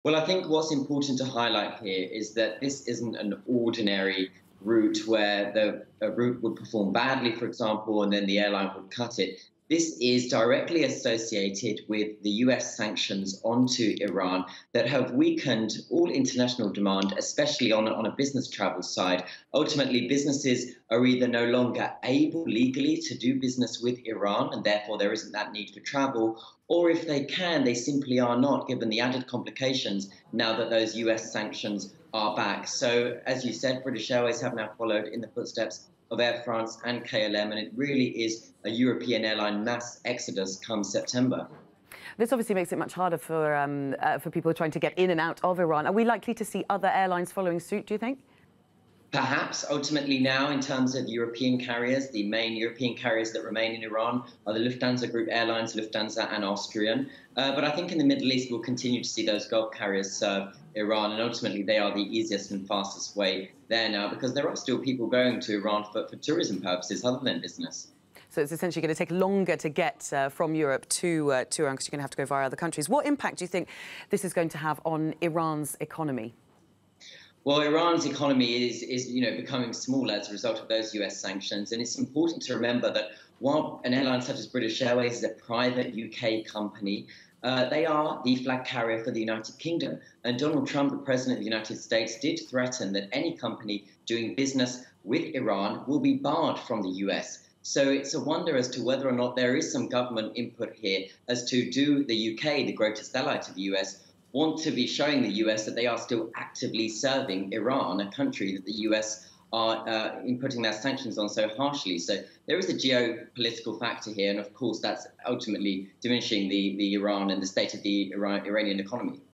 Well, I think what's important to highlight here is that this isn't an ordinary route where the a route would perform badly, for example, and then the airline would cut it. This is directly associated with the US sanctions onto Iran that have weakened all international demand, especially on a business travel side. Ultimately, businesses are either no longer able legally to do business with Iran, and therefore there isn't that need for travel, or if they can, they simply are not, given the added complications now that those US sanctions are back. So, as you said, British Airways have now followed in the footsteps of Air France and KLM, and it really is a European airline mass exodus come September. This obviously makes it much harder for people trying to get in and out of Iran. Are we likely to see other airlines following suit, do you think? Perhaps ultimately now, in terms of European carriers, the main European carriers that remain in Iran are the Lufthansa Group airlines, Lufthansa and Austrian. But I think in the Middle East, we'll continue to see those Gulf carriers serve Iran. And ultimately, they are the easiest and fastest way there now because there are still people going to Iran for tourism purposes other than business. So it's essentially going to take longer to get from Europe to Iran because you're going to have to go via other countries. What impact do you think this is going to have on Iran's economy? Well, Iran's economy is becoming smaller as a result of those US sanctions, and it's important to remember that while an airline such as British Airways is a private UK company, they are the flag carrier for the United Kingdom. And Donald Trump, the President of the United States, did threaten that any company doing business with Iran will be barred from the US. So it's a wonder as to whether or not there is some government input here as to do the UK, the greatest ally to the US, want to be showing the US that they are still actively serving Iran, a country that the US are inputting their sanctions on so harshly. So there is a geopolitical factor here, and of course that's ultimately diminishing the Iran and the state of the Iranian economy.